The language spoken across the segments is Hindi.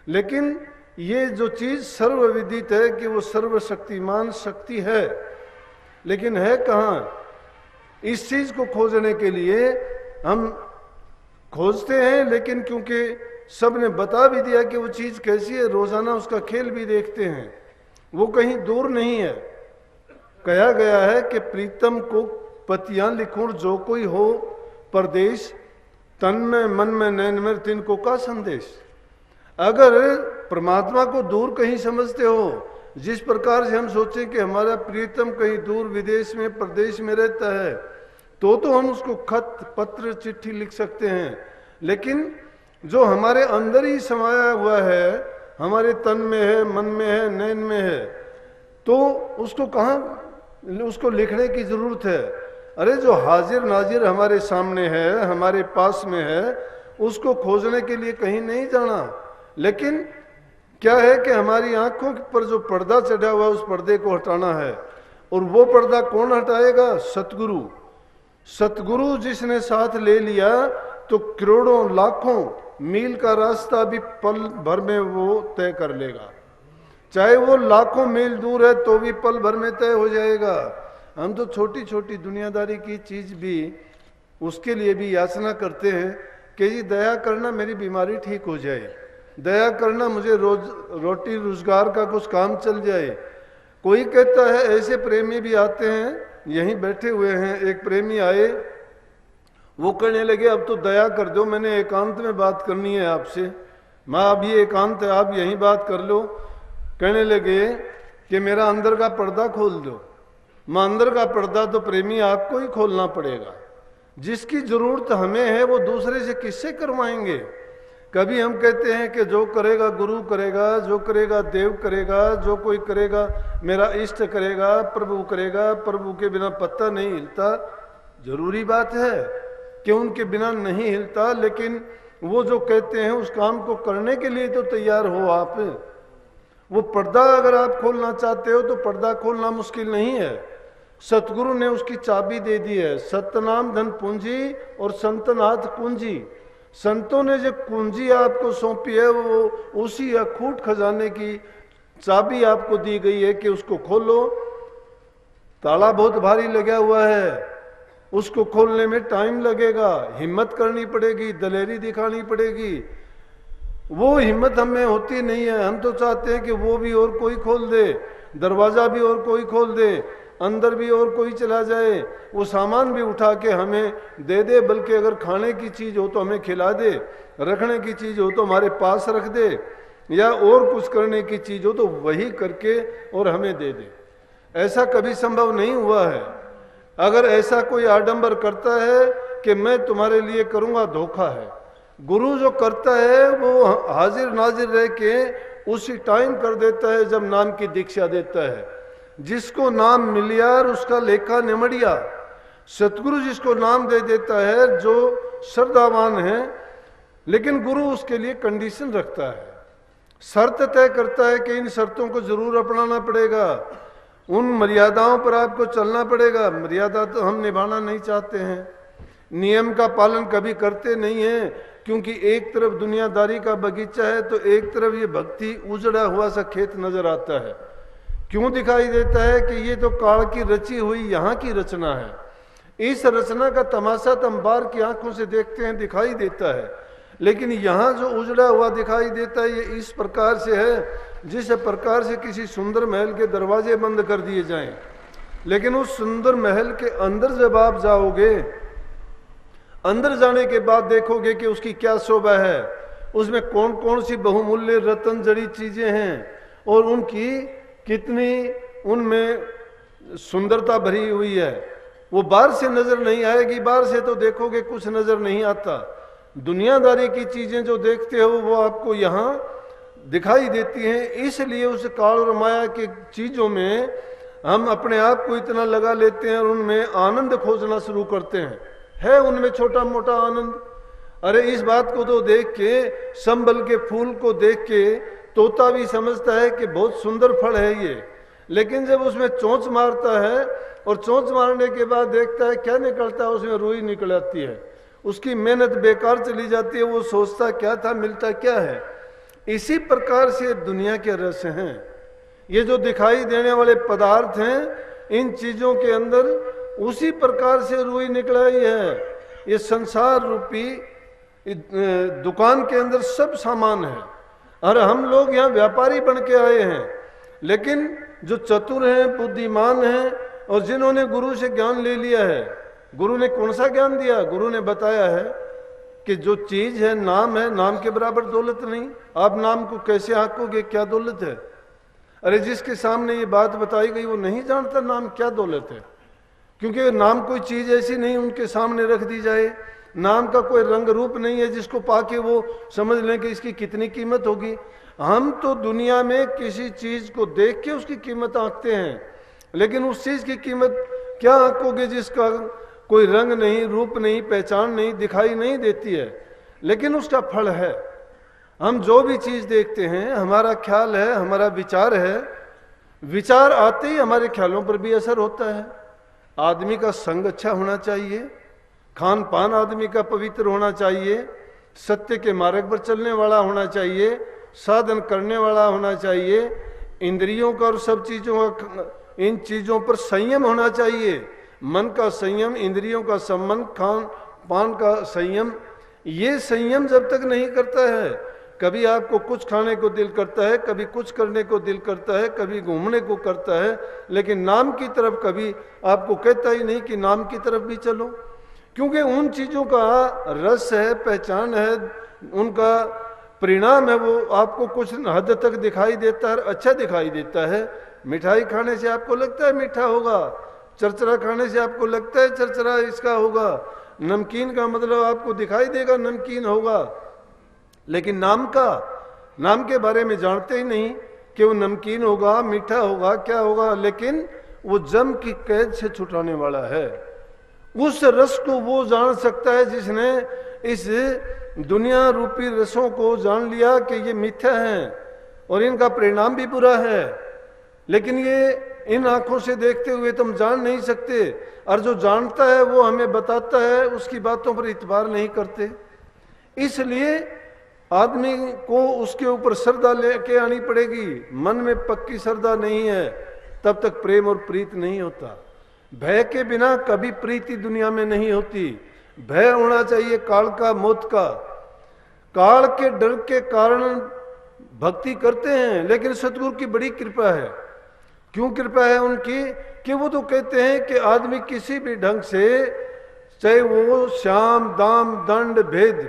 लेकिन ये जो चीज सर्वविदित है कि वो सर्वशक्तिमान शक्ति है, लेकिन है कहाँ? इस चीज को खोजने के लिए हम खोजते हैं, लेकिन क्योंकि सब ने बता भी दिया कि वो चीज कैसी है, रोजाना उसका खेल भी देखते हैं, वो कहीं दूर नहीं है। कहा गया है कि प्रीतम को पतियां लिखूं जो कोई हो परदेश, तन में मन में नैन में तिनको का संदेश। अगर परमात्मा को दूर कहीं समझते हो, जिस प्रकार से हम सोचें कि हमारा प्रीतम कहीं दूर विदेश में प्रदेश में रहता है, तो हम उसको खत पत्र चिट्ठी लिख सकते हैं, लेकिन जो हमारे अंदर ही समाया हुआ है, हमारे तन में है, मन में है, नैन में है, तो उसको कहाँ उसको लिखने की जरूरत है? अरे जो हाजिर नाजिर हमारे सामने है, हमारे पास में है, उसको खोजने के लिए कहीं नहीं जाना। लेकिन क्या है कि हमारी आंखों पर जो पर्दा चढ़ा हुआ है, उस पर्दे को हटाना है। और वो पर्दा कौन हटाएगा? सतगुरु। सतगुरु जिसने साथ ले लिया तो करोड़ों लाखों मील का रास्ता भी पल भर में वो तय कर लेगा। चाहे वो लाखों मील दूर है तो भी पल भर में तय हो जाएगा। हम तो छोटी छोटी दुनियादारी की चीज भी उसके लिए भी याचना करते हैं कि जी दया करना मेरी बीमारी ठीक हो जाए, दया करना मुझे रोटी रोजगार का कुछ काम चल जाए। कोई कहता है, ऐसे प्रेमी भी आते हैं, यहीं बैठे हुए हैं, एक प्रेमी आए, वो कहने लगे अब तो दया कर दो, मैंने एकांत में बात करनी है आपसे। माँ अब ये एकांत है, आप यहीं बात कर लो। कहने लगे कि मेरा अंदर का पर्दा खोल दो। माँ अंदर का पर्दा तो प्रेमी आपको ही खोलना पड़ेगा। जिसकी जरूरत हमें है वो दूसरे से किससे करवाएंगे? कभी हम कहते हैं कि जो करेगा गुरु करेगा, जो करेगा देव करेगा, जो कोई करेगा मेरा इष्ट करेगा, प्रभु करेगा, प्रभु के बिना पत्ता नहीं हिलता। जरूरी बात है कि उनके बिना नहीं हिलता, लेकिन वो जो कहते हैं उस काम को करने के लिए तो तैयार हो आप। वो पर्दा अगर आप खोलना चाहते हो तो पर्दा खोलना मुश्किल नहीं है। सतगुरु ने उसकी चाबी दे दी है, सतनाम धन पूंजी और संतनाथ कुंजी। संतों ने जो कुंजी आपको सौंपी है वो उसी अखूट खजाने की चाबी आपको दी गई है कि उसको खोलो। ताला बहुत भारी लगा हुआ है, उसको खोलने में टाइम लगेगा, हिम्मत करनी पड़ेगी, दलेरी दिखानी पड़ेगी। वो हिम्मत हमें होती नहीं है। हम तो चाहते हैं कि वो भी और कोई खोल दे, दरवाजा भी और कोई खोल दे, अंदर भी और कोई चला जाए, वो सामान भी उठा के हमें दे दे, बल्कि अगर खाने की चीज हो तो हमें खिला दे, रखने की चीज हो तो हमारे पास रख दे, या और कुछ करने की चीज हो तो वही करके और हमें दे दे। ऐसा कभी संभव नहीं हुआ है। अगर ऐसा कोई आडंबर करता है कि मैं तुम्हारे लिए करूंगा, धोखा है। गुरु जो करता है वो हाजिर नाजिर रह के उसी टाइम कर देता है जब नाम की दीक्षा देता है। जिसको नाम मिलिया उसका लेखा निमड़िया। सतगुरु जिसको नाम दे देता है जो श्रद्धावान है, लेकिन गुरु उसके लिए कंडीशन रखता है, शर्त तय करता है कि इन शर्तों को जरूर अपनाना पड़ेगा, उन मर्यादाओं पर आपको चलना पड़ेगा। मर्यादा तो हम निभाना नहीं चाहते हैं, नियम का पालन कभी करते नहीं हैं, क्योंकि एक तरफ दुनियादारी का बगीचा है तो एक तरफ ये भक्ति उजड़ा हुआ सा खेत नजर आता है। क्यों दिखाई देता है कि ये तो काल की रची हुई यहाँ की रचना है। इस रचना का तमाशा तो हम बाहर की आंखों से देखते हैं, दिखाई देता है, लेकिन यहाँ जो उजड़ा हुआ दिखाई देता है ये इस प्रकार से है जिस प्रकार से किसी सुंदर महल के दरवाजे बंद कर दिए जाएं। लेकिन उस सुंदर महल के अंदर जब आप जाओगे, अंदर जाने के बाद देखोगे कि उसकी क्या शोभा है, उसमें कौन कौन सी बहुमूल्य रत्न जड़ी चीजें हैं और उनकी कितनी उनमें सुंदरता भरी हुई है। वो बाहर से नजर नहीं आएगी, बाहर से तो देखोगे कुछ नजर नहीं आता। दुनियादारी की चीजें जो देखते हो वो आपको यहाँ दिखाई देती हैं। इसलिए उस काल और माया की चीजों में हम अपने आप को इतना लगा लेते हैं और उनमें आनंद खोजना शुरू करते हैं। है उनमें छोटा मोटा आनंद। अरे इस बात को तो देख के, संबल के फूल को देख के तोता भी समझता है कि बहुत सुंदर फल है ये, लेकिन जब उसमें चोंच मारता है और चोंच मारने के बाद देखता है क्या निकलता है, उसमें रुई निकल आती है, उसकी मेहनत बेकार चली जाती है। वो सोचता क्या था, मिलता क्या है। इसी प्रकार से दुनिया के रस हैं। ये जो दिखाई देने वाले पदार्थ हैं, इन चीजों के अंदर उसी प्रकार से रुई निकलाई है। ये संसार रूपी दुकान के अंदर सब सामान है और हम लोग यहाँ व्यापारी बन के आए हैं। लेकिन जो चतुर हैं, बुद्धिमान हैं और जिन्होंने गुरु से ज्ञान ले लिया है, गुरु ने कौन सा ज्ञान दिया? गुरु ने बताया है कि जो चीज है, नाम है, नाम के बराबर दौलत नहीं। आप नाम को कैसे आंकोगे? क्या दौलत है? अरे जिसके सामने ये बात बताई गई वो नहीं जानता नाम क्या दौलत है, क्योंकि नाम कोई चीज ऐसी नहीं उनके सामने रख दी जाए। नाम का कोई रंग रूप नहीं है जिसको पाके वो समझ लें कि इसकी कितनी कीमत होगी। हम तो दुनिया में किसी चीज को देख के उसकी कीमत आंकते हैं, लेकिन उस चीज की कीमत क्या आंकोगे जिसका कोई रंग नहीं, रूप नहीं, पहचान नहीं, दिखाई नहीं देती है, लेकिन उसका फल है। हम जो भी चीज देखते हैं, हमारा ख्याल है, हमारा विचार है, विचार आते ही हमारे ख्यालों पर भी असर होता है। आदमी का संग अच्छा होना चाहिए, खान पान आदमी का पवित्र होना चाहिए, सत्य के मार्ग पर चलने वाला होना चाहिए, साधन करने वाला होना चाहिए, इंद्रियों का और सब चीजों का, इन चीजों पर संयम होना चाहिए। मन का संयम, इंद्रियों का संबंध, खान पान का संयम। ये संयम जब तक नहीं करता है, कभी आपको कुछ खाने को दिल करता है, कभी कुछ करने को दिल करता है, कभी घूमने को करता है, लेकिन नाम की तरफ कभी आपको कहता ही नहीं कि नाम की तरफ भी चलो, क्योंकि उन चीजों का रस है, पहचान है, उनका परिणाम है, वो आपको कुछ हद तक दिखाई देता है, अच्छा दिखाई देता है। मिठाई खाने से आपको लगता है मीठा होगा, चरचरा खाने से आपको लगता है चरचरा इसका होगा, नमकीन का मतलब आपको दिखाई देगा नमकीन होगा, लेकिन नाम के बारे में जानते ही नहीं कि वो नमकीन होगा, मीठा होगा, क्या होगा, लेकिन वो जम की कैद से छुटाने वाला है। उस रस को वो जान सकता है जिसने इस दुनिया रूपी रसों को जान लिया कि ये मिथ्या हैं और इनका परिणाम भी बुरा है, लेकिन ये इन आंखों से देखते हुए तुम जान नहीं सकते। और जो जानता है वो हमें बताता है, उसकी बातों पर इतबार नहीं करते। इसलिए आदमी को उसके ऊपर श्रद्धा लेके आनी पड़ेगी। मन में पक्की श्रद्धा नहीं है तब तक प्रेम और प्रीत नहीं होता। भय के बिना कभी प्रीति दुनिया में नहीं होती। भय होना चाहिए काल का, मौत का। काल के डर के कारण भक्ति करते हैं, लेकिन सतगुरु की बड़ी कृपा है। क्यों कृपा है उनकी? कि वो तो कहते हैं कि आदमी किसी भी ढंग से, चाहे वो श्याम दाम दंड भेद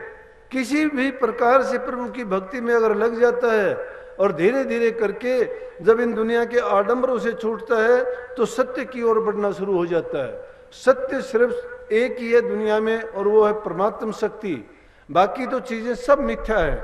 किसी भी प्रकार से प्रभु की भक्ति में अगर लग जाता है और धीरे धीरे करके जब इन दुनिया के आडंबरों से छूटता है तो सत्य की ओर बढ़ना शुरू हो जाता है। सत्य सिर्फ एक ही है दुनिया में और वो है परमात्म शक्ति। बाकी तो चीजें सब मिथ्या है।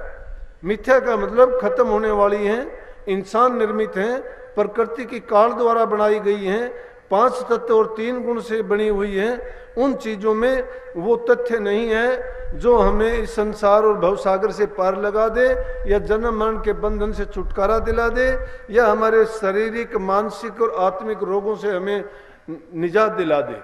मिथ्या का मतलब खत्म होने वाली हैं, इंसान निर्मित हैं, प्रकृति की काल द्वारा बनाई गई हैं, 5 तत्व और 3 गुण से बनी हुई हैं। उन चीजों में वो तथ्य नहीं है जो हमें इस संसार और भवसागर से पार लगा दे, या जन्म मरण के बंधन से छुटकारा दिला दे, या हमारे शारीरिक, मानसिक और आत्मिक रोगों से हमें निजात दिला दे।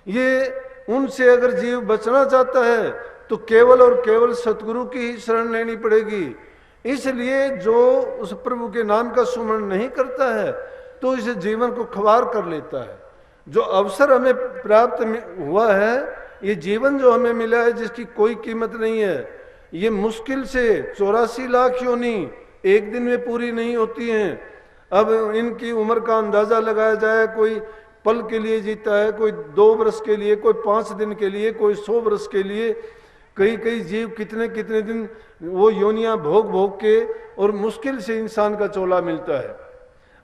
ये उनसे अगर जीव बचना चाहता है तो केवल और केवल सतगुरु की ही शरण लेनी पड़ेगी। इसलिए जो उस प्रभु के नाम का सुमरण नहीं करता है तो इस जीवन को खवार कर लेता है। जो अवसर हमें प्राप्त हुआ है, ये जीवन जो हमें मिला है जिसकी कोई कीमत नहीं है, ये मुश्किल से 84 लाख योनि एक दिन में पूरी नहीं होती हैं। अब इनकी उम्र का अंदाजा लगाया जाए, कोई पल के लिए जीता है, कोई 2 वर्ष के लिए, कोई 5 दिन के लिए, कोई 100 वर्ष के लिए। कई कई जीव कितने कितने दिन वो योनियां भोग भोग के और मुश्किल से इंसान का चोला मिलता है।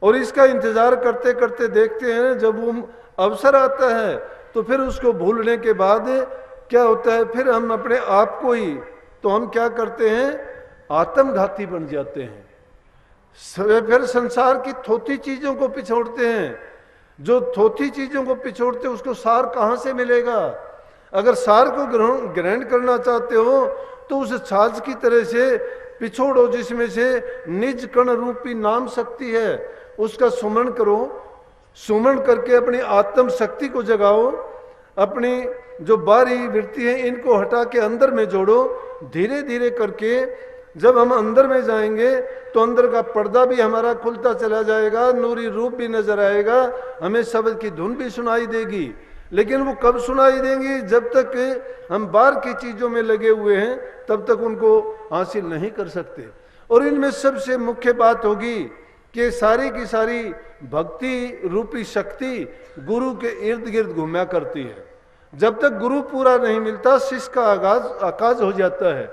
और इसका इंतजार करते करते देखते हैं जब वो अवसर आता है तो फिर उसको भूलने के बाद क्या होता है, फिर हम अपने आप को ही, तो हम क्या करते हैं, आत्मघाती बन जाते हैं। फिर संसार की थोथी चीजों को पिछोड़ते हैं। जो थोथी चीजों को पिछोड़ते उसको सार कहां से मिलेगा? अगर सार को ग्रहण करना चाहते हो तो उस छाछ की तरह से पिछोड़ो जिसमें से निज कण रूपी नाम शक्ति है, उसका सुमरण करो। सुमरण करके अपनी आत्म शक्ति को जगाओ, अपनी जो बाहरी वृत्ति है इनको हटा के अंदर में जोड़ो। धीरे धीरे करके जब हम अंदर में जाएंगे तो अंदर का पर्दा भी हमारा खुलता चला जाएगा, नूरी रूप भी नजर आएगा, हमें शब्द की धुन भी सुनाई देगी। लेकिन वो कब सुनाई देंगी? जब तक हम बाहर की चीजों में लगे हुए हैं तब तक उनको हासिल नहीं कर सकते। और इनमें सबसे मुख्य बात होगी कि सारी की सारी भक्ति रूपी शक्ति गुरु के इर्द गिर्द घूमया करती है। जब तक गुरु पूरा नहीं मिलता शिष्य का आकाज हो जाता है।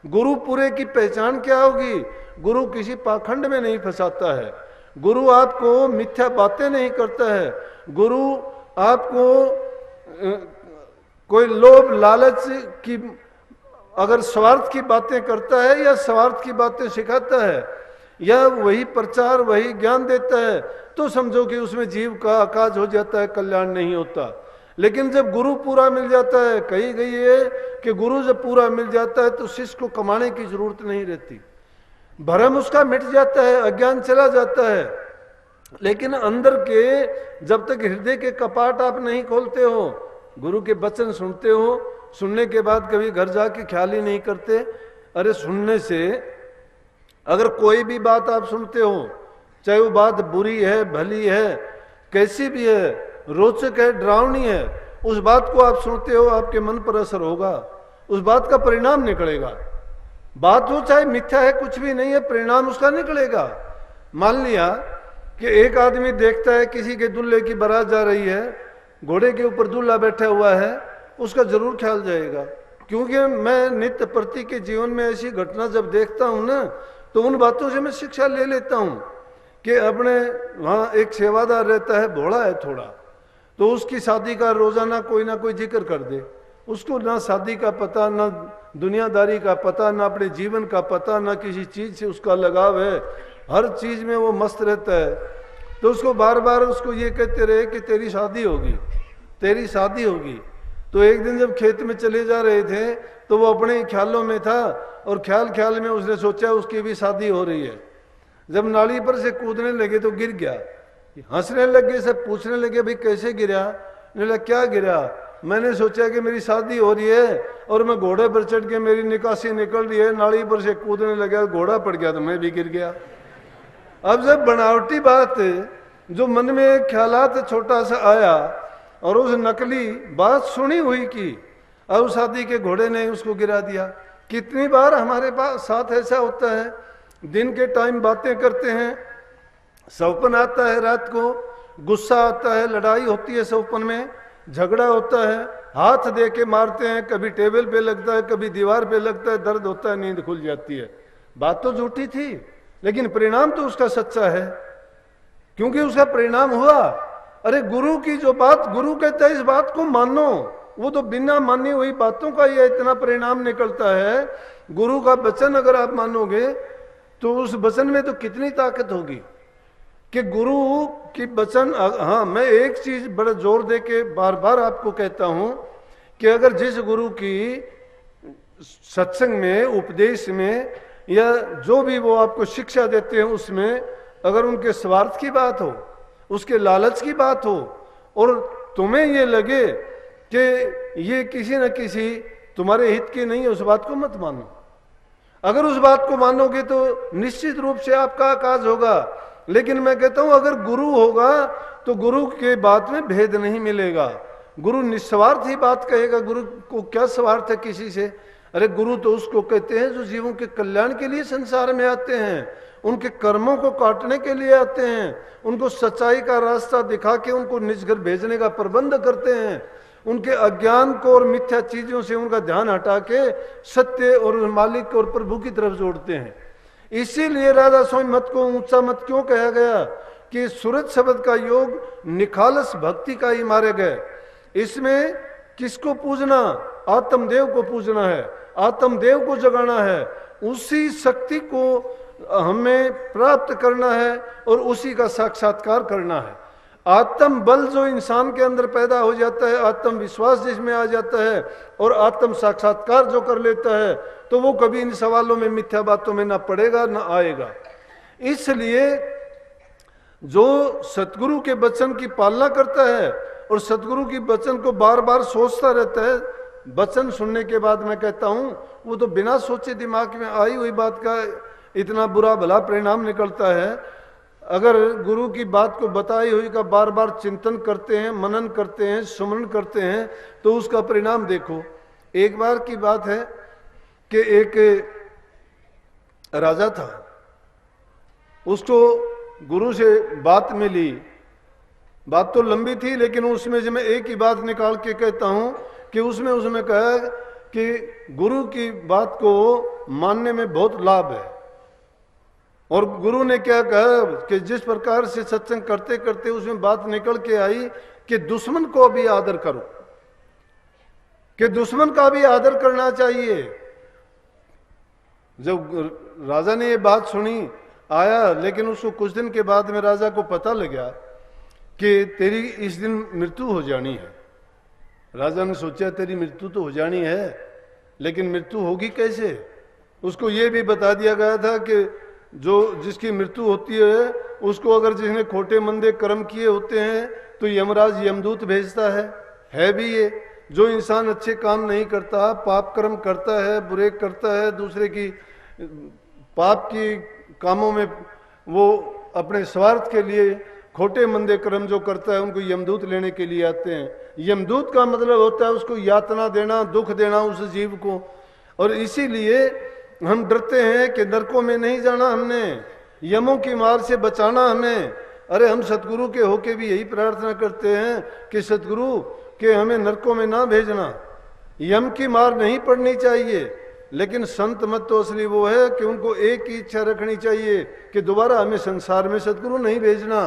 गुरु पूरे की पहचान क्या होगी? गुरु किसी पाखंड में नहीं फंसाता है, गुरु आपको मिथ्या बातें नहीं करता है, गुरु आपको कोई लोभ लालच की अगर स्वार्थ की बातें करता है या स्वार्थ की बातें सिखाता है या वही प्रचार वही ज्ञान देता है तो समझो कि उसमें जीव का आकाज हो जाता है, कल्याण नहीं होता। लेकिन जब गुरु पूरा मिल जाता है, कही गई है कि गुरु जब पूरा मिल जाता है तो शिष्य को कमाने की जरूरत नहीं रहती, भरम उसका मिट जाता है, अज्ञान चला जाता है। लेकिन अंदर के जब तक हृदय के कपाट आप नहीं खोलते हो, गुरु के वचन सुनते हो, सुनने के बाद कभी घर जाके ख्याल ही नहीं करते। अरे सुनने से अगर कोई भी बात आप सुनते हो, चाहे वो बात बुरी है भली है कैसी भी है, रोचक है डरावनी है, उस बात को आप सुनते हो आपके मन पर असर होगा, उस बात का परिणाम निकलेगा। बात हो चाहे मिथ्या है कुछ भी नहीं है, परिणाम उसका निकलेगा। मान लिया कि एक आदमी देखता है किसी के दूल्हे की बारात जा रही है, घोड़े के ऊपर दूल्हा बैठा हुआ है, उसका जरूर ख्याल जाएगा। क्योंकि मैं नित्य प्रति के जीवन में ऐसी घटना जब देखता हूं ना तो उन बातों से मैं शिक्षा ले लेता हूं कि अपने वहां एक सेवादार रहता है, भोला है थोड़ा, तो उसकी शादी का रोजाना कोई ना कोई जिक्र कर दे। उसको ना शादी का पता, ना दुनियादारी का पता, ना अपने जीवन का पता, ना किसी चीज से उसका लगाव है, हर चीज में वो मस्त रहता है। तो उसको बार बार उसको ये कहते रहे कि तेरी शादी होगी, तेरी शादी होगी। तो एक दिन जब खेत में चले जा रहे थे तो वो अपने ख्यालों में था और ख्याल ख्याल में उसने सोचा उसकी भी शादी हो रही है। जब नाली पर से कूदने लगे तो गिर गया, हंसने लगे, सब पूछने लगे भाई कैसे गिरा? ने क्या गिरा? मैंने सोचा कि मेरी शादी हो रही है और मैं घोड़े पर चढ़ के मेरी निकासी निकल रही है, नाली पर से कूदने लगा, घोड़ा पड़ गया तो मैं भी गिर गया। अब जब बनावटी बात जो मन में एक ख्यालात छोटा सा आया और उस नकली बात सुनी हुई की, और शादी के घोड़े ने उसको गिरा दिया। कितनी बार हमारे पास साथ ऐसा होता है, दिन के टाइम बातें करते हैं, सपन आता है, रात को गुस्सा आता है, लड़ाई होती है, सपन में झगड़ा होता है, हाथ दे के मारते हैं, कभी टेबल पे लगता है कभी दीवार पे लगता है, दर्द होता है, नींद खुल जाती है। बात तो झूठी थी लेकिन परिणाम तो उसका सच्चा है, क्योंकि उसका परिणाम हुआ। अरे गुरु की जो बात, गुरु कहता है इस बात को मानो, वो तो बिना मानी हुई बातों का ये इतना परिणाम निकलता है। गुरु का वचन अगर आप मानोगे तो उस वचन में तो कितनी ताकत होगी कि गुरु की वचन। हाँ, मैं एक चीज बड़ा जोर दे के बार बार आपको कहता हूं कि अगर जिस गुरु की सत्संग में, उपदेश में या जो भी वो आपको शिक्षा देते हैं उसमें अगर उनके स्वार्थ की बात हो, उसके लालच की बात हो और तुम्हें ये लगे कि ये किसी न किसी तुम्हारे हित की नहीं है, उस बात को मत मानो। अगर उस बात को मानोगे तो निश्चित रूप से आपका आकाश होगा। लेकिन मैं कहता हूं अगर गुरु होगा तो गुरु के बात में भेद नहीं मिलेगा, गुरु निस्वार्थ ही बात कहेगा। गुरु को क्या स्वार्थ है किसी से? अरे गुरु तो उसको कहते हैं जो जीवों के कल्याण के लिए संसार में आते हैं, उनके कर्मों को काटने के लिए आते हैं, उनको सच्चाई का रास्ता दिखा के उनको निज घर भेजने का प्रबंध करते हैं, उनके अज्ञान को और मिथ्या चीजों से उनका ध्यान हटा के सत्य और मालिक और प्रभु की तरफ जोड़ते हैं। इसीलिए राधा स्वामी मत को ऊंचा मत क्यों कहा गया कि सूरज शब्द का योग निखालस भक्ति का ही मारे गए। इसमें किसको पूजना? आत्मदेव को पूजना है, आत्मदेव को जगाना है, उसी शक्ति को हमें प्राप्त करना है और उसी का साक्षात्कार करना है। आत्म बल जो इंसान के अंदर पैदा हो जाता है, आत्मविश्वास जिसमें आ जाता है और आत्म साक्षात्कार जो कर लेता है तो वो कभी इन सवालों में, मिथ्या बातों में ना पड़ेगा ना आएगा। इसलिए जो सतगुरु के वचन की पालना करता है और सतगुरु की वचन को बार बार सोचता रहता है, वचन सुनने के बाद मैं कहता हूं वो तो बिना सोचे दिमाग में आई हुई बात का इतना बुरा भला परिणाम निकलता है। अगर गुरु की बात को बताई हुई का बार बार चिंतन करते हैं, मनन करते हैं, सुमरण करते हैं, तो उसका परिणाम देखो। एक बार की बात है कि एक राजा था, उसको गुरु से बात मिली। बात तो लंबी थी, लेकिन उसमें जो मैं एक ही बात निकाल के कहता हूं कि उसमें कहा कि गुरु की बात को मानने में बहुत लाभ है। और गुरु ने क्या कहा कि जिस प्रकार से सत्संग करते करते उसमें बात निकल के आई कि दुश्मन को भी आदर करो, कि दुश्मन का भी आदर करना चाहिए। जब राजा ने ये बात सुनी आया, लेकिन उसको कुछ दिन के बाद में राजा को पता लगा कि तेरी इस दिन मृत्यु हो जानी है। राजा ने सोचा तेरी मृत्यु तो हो जानी है, लेकिन मृत्यु होगी कैसे। उसको ये भी बता दिया गया था कि जो जिसकी मृत्यु होती है उसको अगर जिसने खोटे मंदे कर्म किए होते हैं तो यमराज यमदूत भेजता है भी ये। जो इंसान अच्छे काम नहीं करता, पाप कर्म करता है, बुरे करता है, दूसरे की पाप की कामों में वो अपने स्वार्थ के लिए खोटे मंदे कर्म जो करता है, उनको यमदूत लेने के लिए आते हैं। यमदूत का मतलब होता है उसको यातना देना, दुख देना उस जीव को। और इसीलिए हम डरते हैं कि नरकों में नहीं जाना, हमने यमों की मार से बचाना हमें। अरे हम सतगुरु के होके भी यही प्रार्थना करते हैं कि सतगुरु के हमें नरकों में ना भेजना, यम की मार नहीं पड़नी चाहिए। लेकिन संत मत तो असली वो है कि उनको एक ही इच्छा रखनी चाहिए कि दोबारा हमें संसार में सतगुरु नहीं भेजना।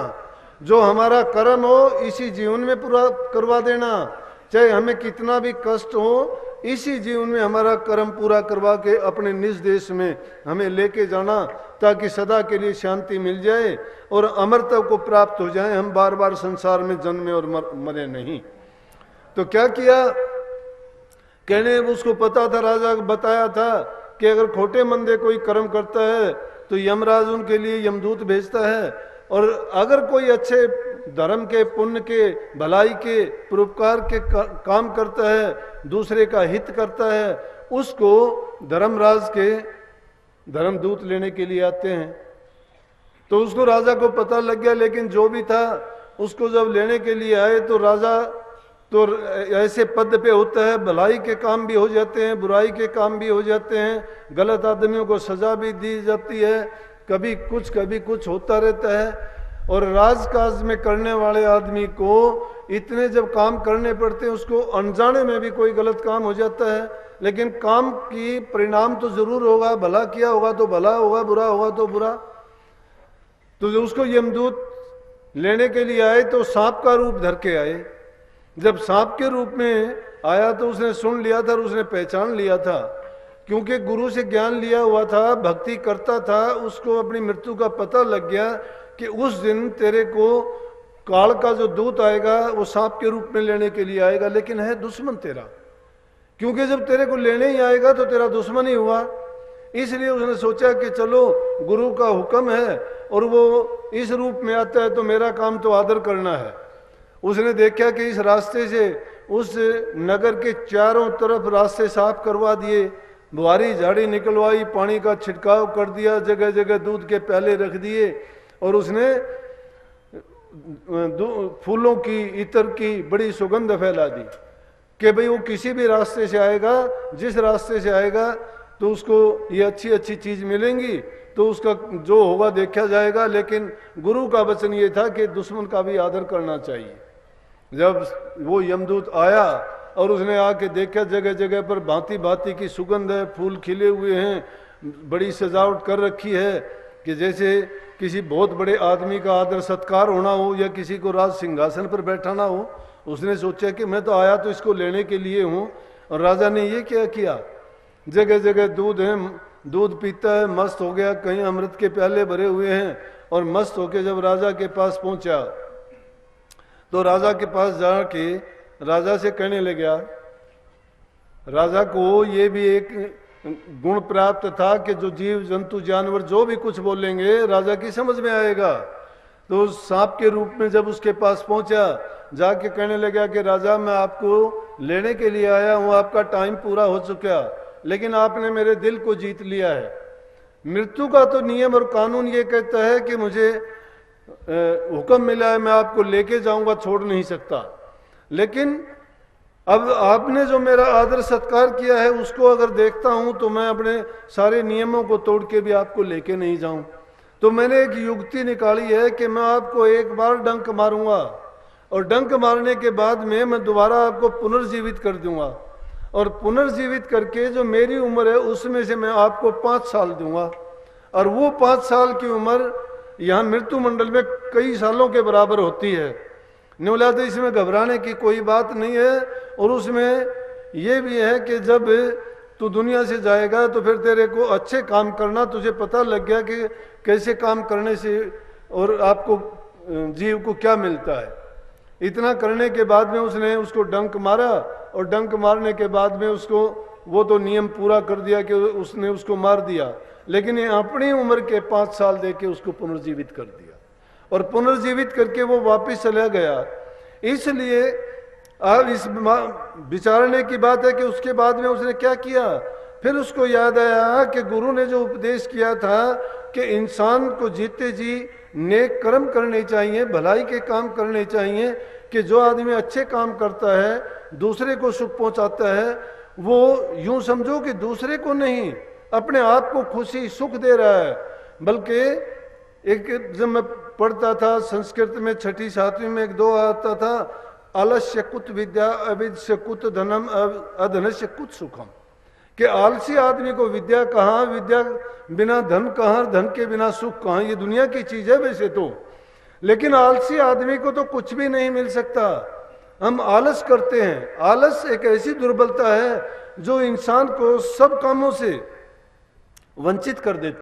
जो हमारा कर्म हो इसी जीवन में पूरा करवा देना, चाहे हमें कितना भी कष्ट हो, इसी जीवन में हमारा कर्म पूरा करवा के अपने निज देश में हमें लेके जाना, ताकि सदा के लिए शांति मिल जाए और अमरता को प्राप्त हो जाए। हम बार बार संसार में जन्मे और मरे नहीं। तो क्या किया, कहने उसको पता था, राजा को बताया था कि अगर खोटे मंदे कोई कर्म करता है तो यमराज उनके लिए यमदूत भेजता है, और अगर कोई अच्छे धर्म के, पुण्य के, भलाई के, परोपकार के काम करता है, दूसरे का हित करता है, उसको धर्मराज के धर्मदूत लेने के लिए आते हैं। तो उसको राजा को पता लग गया। लेकिन जो भी था उसको जब लेने के लिए आए तो राजा तो ऐसे पद पे होता है, भलाई के काम भी हो जाते हैं, बुराई के काम भी हो जाते हैं, गलत आदमियों को सजा भी दी जाती है, कभी कुछ होता रहता है। और राजकाज में करने वाले आदमी को इतने जब काम करने पड़ते हैं, उसको अनजाने में भी कोई गलत काम हो जाता है, लेकिन काम की परिणाम तो जरूर होगा। भला किया होगा तो भला होगा, बुरा होगा तो बुरा। तो जो उसको यमदूत लेने के लिए आए तो सांप का रूप धर के आए। जब सांप के रूप में आया तो उसने सुन लिया था और उसने पहचान लिया था, क्योंकि गुरु से ज्ञान लिया हुआ था, भक्ति करता था। उसको अपनी मृत्यु का पता लग गया कि उस दिन तेरे को काल का जो दूत आएगा वो सांप के रूप में लेने के लिए आएगा, लेकिन है दुश्मन तेरा, क्योंकि जब तेरे को लेने ही आएगा तो तेरा दुश्मन ही हुआ। इसलिए उसने सोचा कि चलो गुरु का हुक्म है और वो इस रूप में आता है तो मेरा काम तो आदर करना है। उसने देखा कि इस रास्ते से उस नगर के चारों तरफ रास्ते साफ करवा दिए, बुआरी झाड़ी निकलवाई, पानी का छिड़काव कर दिया, जगह जगह दूध के प्याले रख दिए, और उसने फूलों की, इत्र की बड़ी सुगंध फैला दी कि भाई वो किसी भी रास्ते से आएगा, जिस रास्ते से आएगा तो उसको ये अच्छी अच्छी चीज मिलेंगी, तो उसका जो होगा देखा जाएगा। लेकिन गुरु का वचन ये था कि दुश्मन का भी आदर करना चाहिए। जब वो यमदूत आया और उसने आके देखा जगह जगह पर भांति भांति की सुगंध है, फूल खिले हुए हैं, बड़ी सजावट कर रखी है कि जैसे किसी बहुत बड़े आदमी का आदर सत्कार होना हो या किसी को राज सिंहासन पर बैठाना हो। उसने सोचा कि मैं तो आया तो इसको लेने के लिए हूँ। और राजा ने ये क्या किया, जगह जगह दूध है, दूध पीता है, मस्त हो गया, कहीं अमृत के प्याले भरे हुए हैं। और मस्त होके जब राजा के पास पहुंचा तो राजा के पास जाके राजा से कहने लगा, राजा को ये भी एक गुण प्राप्त था कि जो जीव जंतु जानवर जो भी कुछ बोलेंगे राजा की समझ में आएगा। तो सांप के रूप में जब उसके पास पहुंचा, जाके कहने लगा कि राजा मैं आपको लेने के लिए आया हूं, आपका टाइम पूरा हो चुका, लेकिन आपने मेरे दिल को जीत लिया है। मृत्यु का तो नियम और कानून ये कहता है कि मुझे हुक्म मिला है, मैं आपको लेके जाऊंगा, छोड़ नहीं सकता। लेकिन अब आपने जो मेरा आदर सत्कार किया है उसको अगर देखता हूं तो मैं अपने सारे नियमों को तोड़ के भी आपको लेके नहीं जाऊं। तो मैंने एक युक्ति निकाली है कि मैं आपको एक बार डंक मारूंगा और डंक मारने के बाद में मैं दोबारा आपको पुनर्जीवित कर दूंगा, और पुनर्जीवित करके जो मेरी उम्र है उसमें से मैं आपको 5 साल दूंगा, और वो 5 साल की उम्र यहाँ मृत्यु मंडल में कई सालों के बराबर होती है। बोला तो इसमें घबराने की कोई बात नहीं है। और उसमें ये भी है कि जब तू दुनिया से जाएगा तो फिर तेरे को अच्छे काम करना, तुझे पता लग गया कि कैसे काम करने से और आपको जीव को क्या मिलता है। इतना करने के बाद में उसने उसको डंक मारा, और डंक मारने के बाद में उसको वो तो नियम पूरा कर दिया कि उसने उसको मार दिया, लेकिन अपनी उम्र के 5 साल देके उसको पुनर्जीवित कर दिया, और पुनर्जीवित करके वो वापस चला गया। इसलिए अब इस विचारने की बात है कि उसके बाद में उसने क्या किया। फिर उसको याद आया कि गुरु ने जो उपदेश किया था कि इंसान को जीते जी नेक कर्म करने चाहिए, भलाई के काम करने चाहिए, कि जो आदमी अच्छे काम करता है, दूसरे को सुख पहुंचाता है, वो यूं समझो कि दूसरे को नहीं, अपने आप को खुशी सुख दे रहा है। बल्कि एक जब मैं पढ़ता था संस्कृत में 6ठी 7वीं में एक 2 आता था, आलस्य कुत विद्या अविद्य कुत धनम अधनस्य कुत सुखम, कि आलसी आदमी को विद्या कहाँ, विद्या बिना धन कहाँ, धन के बिना सुख कहाँ। ये दुनिया की चीज है वैसे तो, लेकिन आलसी आदमी को तो कुछ भी नहीं मिल सकता। हम आलस करते हैं। आलस एक ऐसी दुर्बलता है जो इंसान को सब कामों से वंचित कर देती है।